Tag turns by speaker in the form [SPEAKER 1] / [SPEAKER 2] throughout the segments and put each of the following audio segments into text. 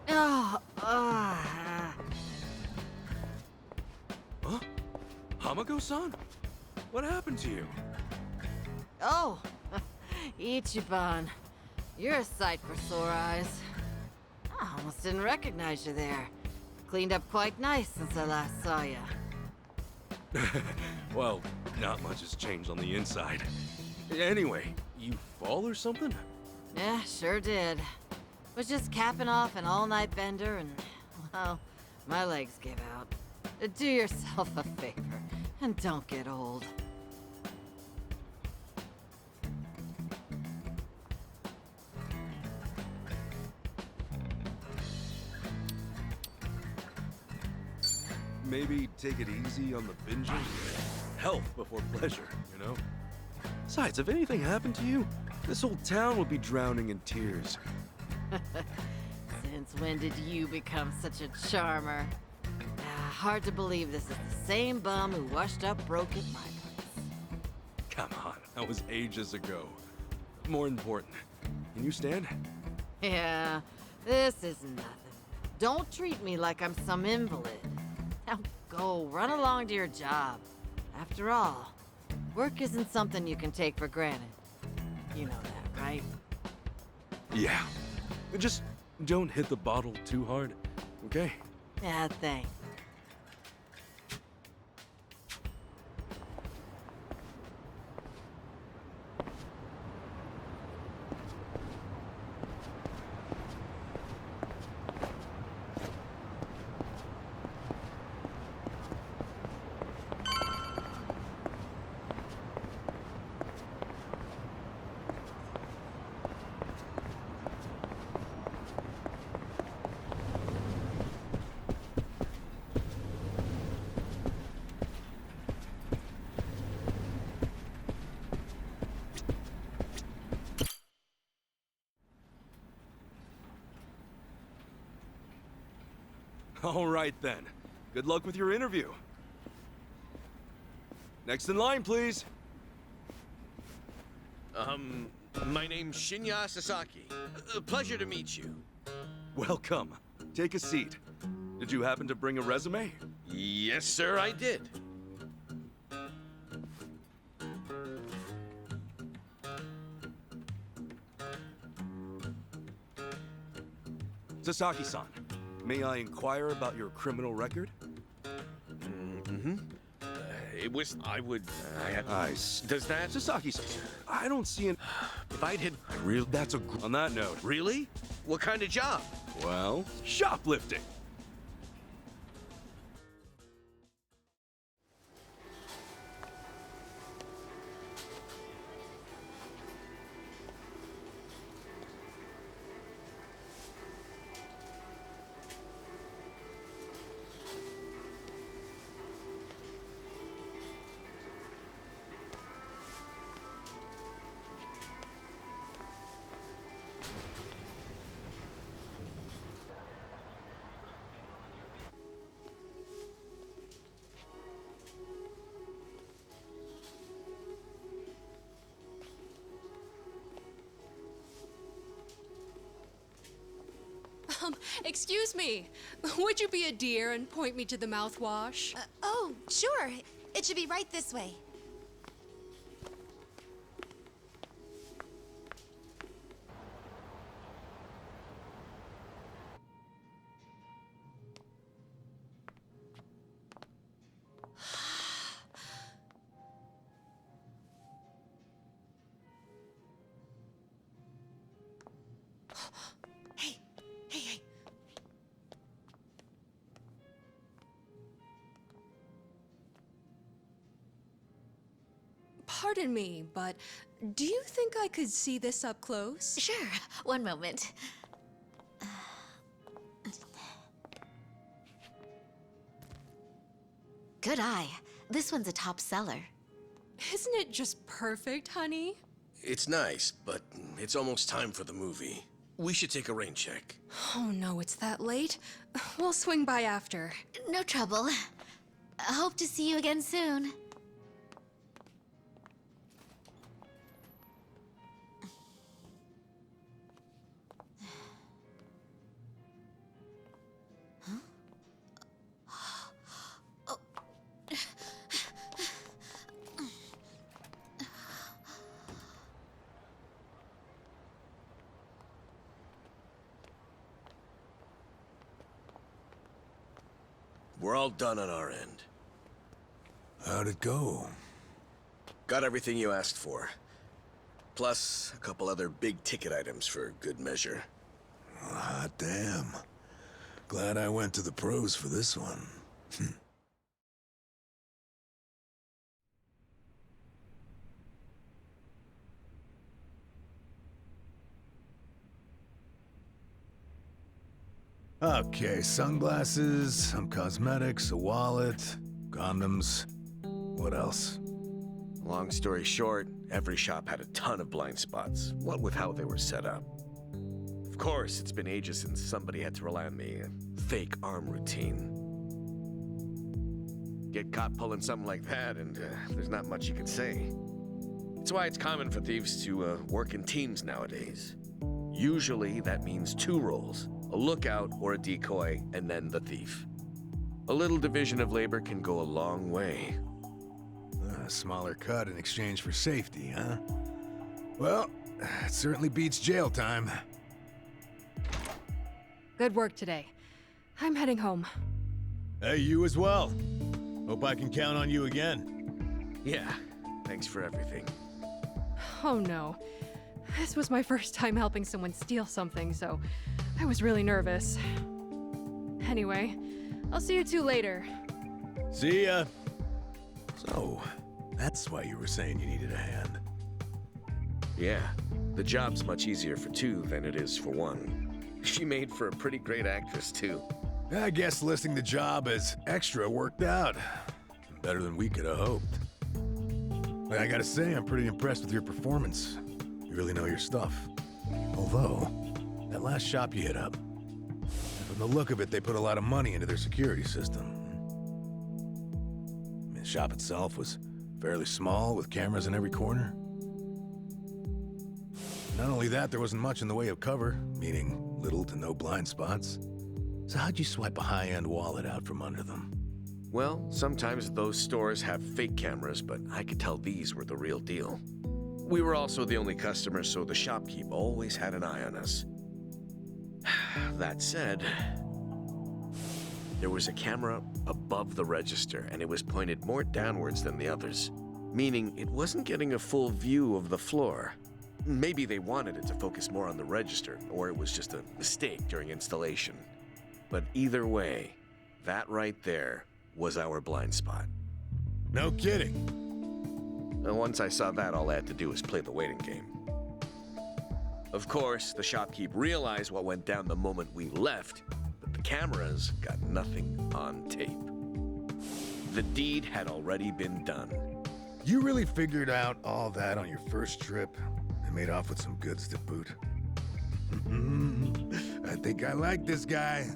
[SPEAKER 1] Oh,
[SPEAKER 2] Huh? Hamago-san? What happened to you?
[SPEAKER 1] oh, Ichiban. You're a sight for sore eyes. I almost didn't recognize you there. Cleaned up quite nice since I last saw you.
[SPEAKER 2] Well, not much has changed on the inside. Anyway, you fall or something?
[SPEAKER 1] Yeah, sure did. Was just capping off an all-night bender and, well, my legs gave out. Do yourself a favor and don't get old.
[SPEAKER 2] Maybe take it easy on the binging? Health before pleasure, you know? Besides, if anything happened to you, this whole town would be drowning in tears.
[SPEAKER 1] Since when did you become such a charmer? Hard to believe this is the same bum who washed up broke at my place.
[SPEAKER 2] Come on, that was ages ago. More important, can you stand?
[SPEAKER 1] Yeah, this is nothing. Don't treat me like I'm some invalid. Now go, run along to your job. After all, work isn't something you can take for granted. You know that, right?
[SPEAKER 2] Yeah. Just don't hit the bottle too hard, okay?
[SPEAKER 1] Yeah, thanks.
[SPEAKER 2] All right then. Good luck with your interview. Next in line, please.
[SPEAKER 3] My name's Shinya Sasaki. Pleasure to meet you.
[SPEAKER 2] Welcome. Take a seat. Did you happen to bring a resume?
[SPEAKER 3] Yes, sir, I did.
[SPEAKER 2] Sasaki-san, may I inquire about your criminal record?
[SPEAKER 3] Does that...
[SPEAKER 2] Sasaki-san, I don't see an...
[SPEAKER 3] If I'd hit...
[SPEAKER 2] That's a... On that note...
[SPEAKER 3] Really? What kind of job?
[SPEAKER 2] Well, shoplifting.
[SPEAKER 4] Excuse me. Would you be a dear and point me to the mouthwash?
[SPEAKER 5] Oh, sure. It should be right this way. Hey, hey, hey.
[SPEAKER 4] pardon me, but do you think I could see this up close?
[SPEAKER 5] Sure, one moment. Good eye. This one's a top seller.
[SPEAKER 4] Isn't it just perfect, honey?
[SPEAKER 3] It's nice, but it's almost time for the movie. We should take a rain check.
[SPEAKER 4] Oh no, it's that late. We'll swing by after.
[SPEAKER 5] No trouble. I hope to see you again soon.
[SPEAKER 3] We're all done on our end.
[SPEAKER 6] How'd it go?
[SPEAKER 3] Got everything you asked for. Plus, a couple other big-ticket items for good measure.
[SPEAKER 6] Hot damn. Glad I went to the pros for this one. Okay, sunglasses, some cosmetics, a wallet, condoms. What else?
[SPEAKER 3] Long story short, every shop had a ton of blind spots, what with how they were set up. Of course, it's been ages since somebody had to rely on the fake arm routine. Get caught pulling something like that, and there's not much you can say. It's why it's common for thieves to work in teams nowadays. Usually, that means 2 roles. A lookout or a decoy, and then the thief. A little division of labor can go a long way.
[SPEAKER 6] A smaller cut in exchange for safety, huh? Well, it certainly beats jail time.
[SPEAKER 4] Good work today. I'm heading home.
[SPEAKER 6] Hey, you as well. Hope I can count on you again.
[SPEAKER 3] Yeah, thanks for everything.
[SPEAKER 4] Oh no. This was my first time helping someone steal something, so I was really nervous. Anyway, I'll see you two later.
[SPEAKER 6] See ya. So, that's why you were saying you needed a hand.
[SPEAKER 3] Yeah, the job's much easier for 2 than it is for 1. She made for a pretty great actress, too.
[SPEAKER 6] I guess listing the job as extra worked out. Better than we could have hoped. But I gotta say, I'm pretty impressed with your performance. You really know your stuff. Although, that last shop you hit up, from the look of it, they put a lot of money into their security system. The shop itself was fairly small, with cameras in every corner. Not only that, there wasn't much in the way of cover, meaning little to no blind spots. So how'd you swipe a high-end wallet out from under them?
[SPEAKER 3] Well, sometimes those stores have fake cameras, but I could tell these were the real deal. We were also the only customers, so the shopkeep always had an eye on us. That said, there was a camera above the register, and it was pointed more downwards than the others, meaning it wasn't getting a full view of the floor. Maybe they wanted it to focus more on the register, or it was just a mistake during installation. But either way, that right there was our blind spot.
[SPEAKER 6] No kidding.
[SPEAKER 3] And once I saw that, all I had to do was play the waiting game. Of course, the shopkeep realized what went down the moment we left, but the cameras got nothing on tape. The deed had already been done.
[SPEAKER 6] You really figured out all that on your first trip and made off with some goods to boot. I think I like this guy.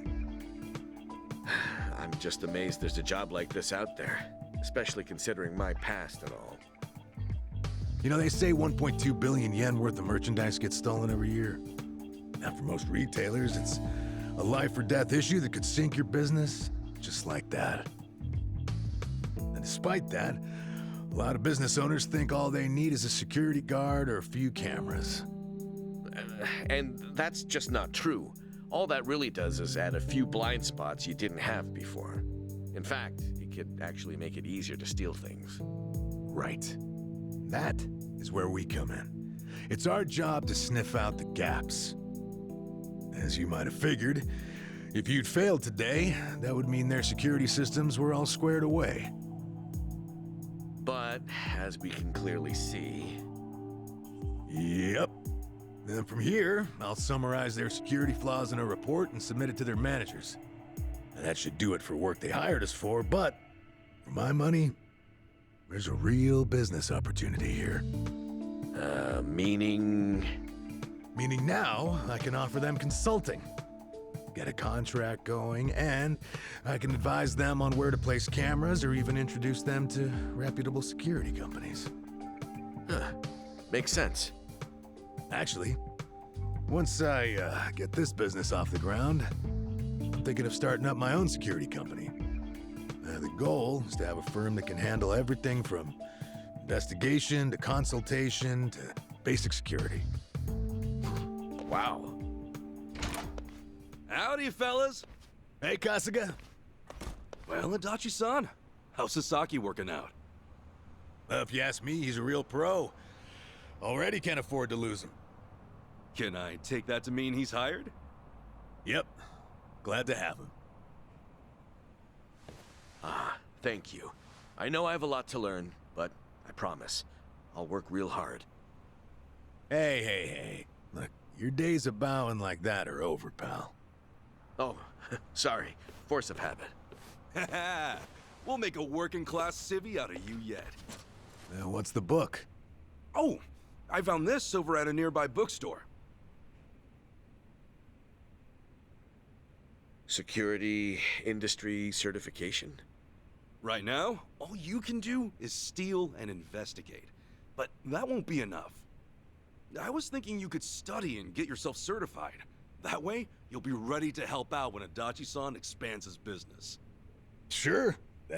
[SPEAKER 3] I'm just amazed there's a job like this out there, especially considering my past and all.
[SPEAKER 6] You know, they say 1.2 billion yen worth of merchandise gets stolen every year. Now, for most retailers, it's a life or death issue that could sink your business, just like that. And despite that, a lot of business owners think all they need is a security guard or a few cameras.
[SPEAKER 3] And that's just not true. All that really does is add a few blind spots you didn't have before. In fact, it could actually make it easier to steal things.
[SPEAKER 6] Right. That is where we come in. It's our job to sniff out the gaps. As you might have figured, if you'd failed today, that would mean their security systems were all squared away.
[SPEAKER 3] But But, as we can clearly see...
[SPEAKER 6] Yep. Then from here, I'll summarize their security flaws in a report and submit it to their managers. And that should do it for work they hired us for, but for my money, there's a real business opportunity here.
[SPEAKER 3] Meaning...
[SPEAKER 6] Meaning now, I can offer them consulting. Get a contract going, and I can advise them on where to place cameras or even introduce them to reputable security companies.
[SPEAKER 3] Makes sense.
[SPEAKER 6] Actually, once I get this business off the ground, I'm thinking of starting up my own security company. The goal is to have a firm that can handle everything from investigation to consultation to basic security.
[SPEAKER 3] Wow.
[SPEAKER 2] Howdy, fellas.
[SPEAKER 6] Hey, Kasuga.
[SPEAKER 2] Well, Adachi-san, how's Sasaki working out?
[SPEAKER 6] If you ask me, he's a real pro. Already can't afford to lose him.
[SPEAKER 2] Can I take that to mean he's hired?
[SPEAKER 6] Yep. Glad to have him.
[SPEAKER 3] Thank you. I know I have a lot to learn, but I promise, I'll work real hard.
[SPEAKER 6] Hey. Look, your days of bowing like that are over, pal.
[SPEAKER 3] Oh, sorry. Force of habit.
[SPEAKER 2] Haha, we'll make a working-class civvy out of you yet.
[SPEAKER 6] What's the book?
[SPEAKER 2] Oh, I found this over at a nearby bookstore.
[SPEAKER 3] Security industry certification?
[SPEAKER 2] Right now, all you can do is steal and investigate. But that won't be enough. I was thinking you could study and get yourself certified. That way, you'll be ready to help out when Adachi-san expands his business.
[SPEAKER 6] Sure.